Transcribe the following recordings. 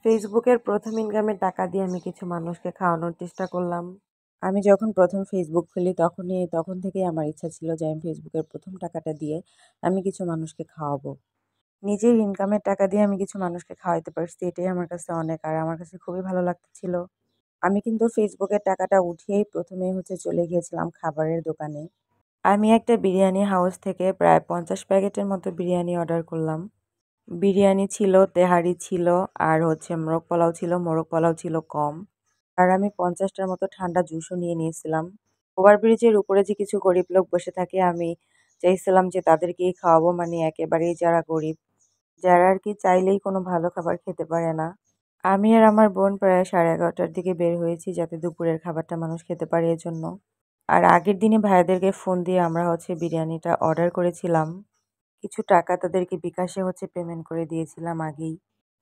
ফেসবুকের ১ম ইনকামের টাকা দিয়ে আমি কিছু মানুষকে খাওয়ানোর চেষ্টা করলাম। আমি যখন ১ম ফেসবুক খুলি তখন থেকেই আমার ইচ্ছা ছিল যে আমি ফেসবুকের ১ম টাকাটা দিয়ে আমি কিছু মানুষকে খাওয়াবো। নিজের ইনকামের টাকা দিয়ে আমি কিছু মানুষকে খাওয়াইতে পারছি এটাই আমার কাছে অনেক। আর আমার কাছে খুবই ভালো লাগতেছিল। আমি কিন্তু ফেসবুকের টাকাটা উঠিয়েই ১ম এ চলে গিয়েছিলাম খাবারের দোকানে। আমি একটা বিরিয়ানি হাউস থেকে প্রায় ৫০ প্যাকেটের মতো বিরিয়ানি অর্ডার করলাম। বিরিয়ানি ছিল, তেহারি ছিল আর মোরগ পোলাও ছিল। মোরগ পোলাও ছিল কম। আর আমি ৫০ টার মতো ঠান্ডা জুসও নিয়ে নিয়েছিলাম। ওভারব্রিজের উপরে যে কিছু গরিব লোক বসে থাকে আমি চাইছিলাম যে তাদেরকেই খাওয়াবো, মানে একেবারেই যারা গরিব, যারা আরকি চাইলেই কোনো ভালো খাবার খেতে পারে না। আমি আর আমার বোন প্রায় 11:30টার দিকে বের হয়েছি যাতে দুপুরের খাবারটা মানুষ খেতে পারে এজন্য। আর আগের দিনই ভাইয়াদেরকে ফোন দিয়ে আমরা বিরিয়ানিটা অর্ডার করেছিলাম। কিছু টাকা তাদেরকে বিকাশে পেমেন্ট করে দিয়েছিলাম আগেই।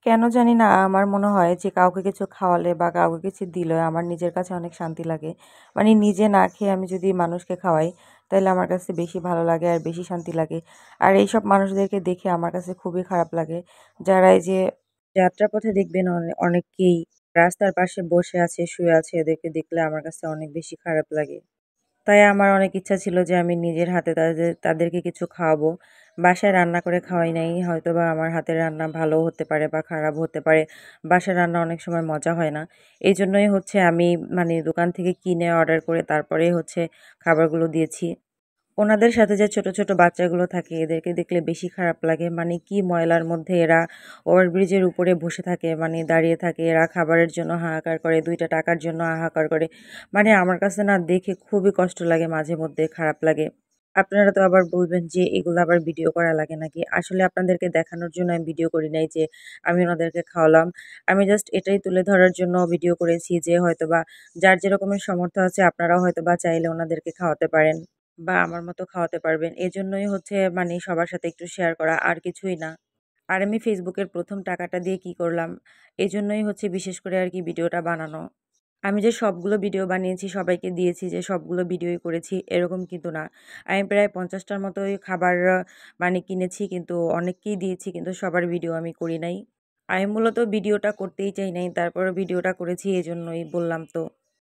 কেন জানি না আমার মনে হয় যে কাউকে কিছু খাওয়ালে বা কাউকে কিছু দিলে আমার নিজের কাছে অনেক শান্তি লাগে। মানে নিজে না খেয়ে আমি যদি মানুষকে খাওয়াই তাহলে আমার কাছে বেশি ভালো লাগে আর বেশি শান্তি লাগে। আর এইসব মানুষদেরকে দেখে আমার কাছে খুবই খারাপ লাগে। যারা এই যে যাত্রাপথে দেখবেন অনেকেই রাস্তার পাশে বসে আছে, শুয়ে আছে, এদেরকে দেখলে আমার কাছে অনেক বেশি খারাপ লাগে। তাই আমার অনেক ইচ্ছা ছিল যে আমি নিজের হাতে তাদেরকে কিছু খাওয়াবো। বাসায় রান্না করে খাওয়াই নাই। হয়তোবা আমার হাতের রান্না ভালোও হতে পারে বা খারাপও হতে পারে। বাসার রান্না অনেক সময় মজা হয় না। এইজন্যই আমি মানে দোকান থেকে কিনে অর্ডার করে তারপরেই খাবারগুলো দিয়েছি। ওনাদের সাথে যে ছোট, ছোট বাচ্চাগুলো থাকে এদেরকে দেখলে বেশি খারাপ লাগে। মানে কি ময়লার মধ্যে এরা ওভারব্রিজের উপরে বসে থাকে, মানে দাঁড়িয়ে থাকে। এরা খাবারের জন্য হাহাকার করে, ২ টা টাকার জন্য হাহাকার করে। মানে আমার কাছে না দেখে খুবই কষ্ট লাগে, মাঝে মধ্যে খারাপ লাগে। আপনারা তো আবার বলবেন যে এগুলো আবার ভিডিও করা লাগে নাকি? আসলে আপনাদেরকে দেখানোর জন্য আমি ভিডিও করি নাই যে আমি ওনাদেরকে খাওয়ালাম। আমি জাস্ট এটাই তুলে ধরার জন্য ভিডিও করেছি যে হয়তোবা যার যেরকমের সামর্থ্য আছে আপনারাও হয়তোবা চাইলে ওনাদেরকে খাওয়াতে পারেন। বা আমার মতো খাওয়াতে পারবেন। এজন্যই মানে সবার সাথে একটু শেয়ার করা, আর কিছুই না। আর আমি ফেসবুকের ১ম টাকাটা দিয়ে কি করলাম, এজন্যই বিশেষ করে আরকি ভিডিওটা বানানো। আমি যে সবগুলো ভিডিও বানিয়েছি সবাইকে দিয়েছি যে সবগুলো ভিডিওই করেছি এরকম কিন্তু না। আমি প্রায় ৫০ টার মতোই খাবার মানে কিনেছি, কিন্তু অনেককেই দিয়েছি, কিন্তু সবার ভিডিও আমি করি নাই। আমি মূলত ভিডিওটা করতেই চাই নাই। তারপরও ভিডিওটা করেছি এজন্যই বললাম তো।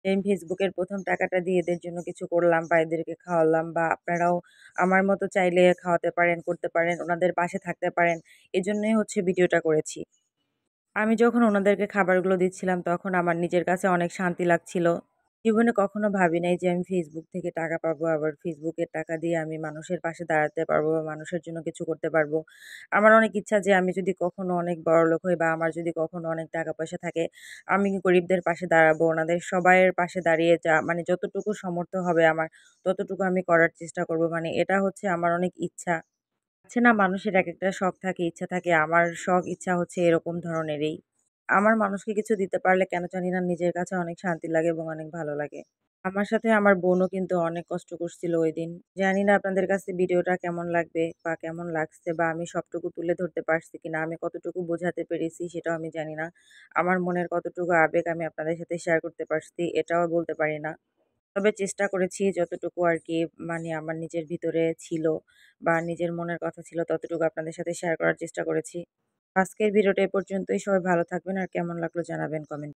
যে আমি ফেসবুকের ১ম টাকাটা দিয়ে এদের জন্য কিছু করলাম বা এদেরকে খাওয়ালাম, বা আপনারাও আমার মতো চাইলে খাওয়াতে পারেন, করতে পারেন, ওনাদের পাশে থাকতে পারেন। এজন্যই ভিডিওটা করেছি। আমি যখন ওনাদেরকে খাবারগুলো দিচ্ছিলাম তখন আমার নিজের কাছে অনেক শান্তি লাগছিল। জীবনে কখনো ভাবি নাই যে আমি ফেসবুক থেকে টাকা পাবো, আবার ফেসবুকের টাকা দিয়ে আমি মানুষের পাশে দাঁড়াতে পারবো বা মানুষের জন্য কিছু করতে পারবো। আমার অনেক ইচ্ছা যে আমি যদি কখনো অনেক বড়লোক হই বা আমার যদি কখনো অনেক টাকা-পয়সা থাকে, আমি গরিবদের পাশে দাঁড়াবো। ওনাদের সবাইয়ের পাশে দাঁড়িয়ে মানে যতটুকু সামর্থ্য হবে আমার ততটুকু আমি করার চেষ্টা করব। মানে এটা আমার অনেক ইচ্ছা। আছে না, মানুষের একেকটা শখ থাকে, ইচ্ছা থাকে। আমার শখ ইচ্ছা এরকম ধরনেরই। আমার মানুষকে কিছু দিতে পারলে কেন জানি না নিজের কাছে অনেক শান্তি লাগে এবং অনেক ভালো লাগে। আমার সাথে আমার বোনও কিন্তু অনেক কষ্ট করছিল ঐদিন। জানি না আপনাদের কাছে ভিডিওটা কেমন লাগবে বা কেমন লাগছে, বা আমি সবটুকু তুলে ধরতে পারছি কিনা, আমি কতটুকু বোঝাতে পেরেছি সেটাও আমি জানি না। আমার মনের কতটুকু আবেগ আমি আপনাদের সাথে শেয়ার করতে পারছি এটাও বলতে পারি না। তবে চেষ্টা করেছি যতটুকু আরকি, মানে আমার নিজের ভিতরে ছিল বা নিজের মনের কথা ছিল ততটুকু আপনাদের সাথে শেয়ার করার চেষ্টা করেছি। আজকের ভিডিওটা এ পর্যন্তই। সবাই ভালো থাকবেন আর কেমন লাগলো জানাবেন কমেন্ট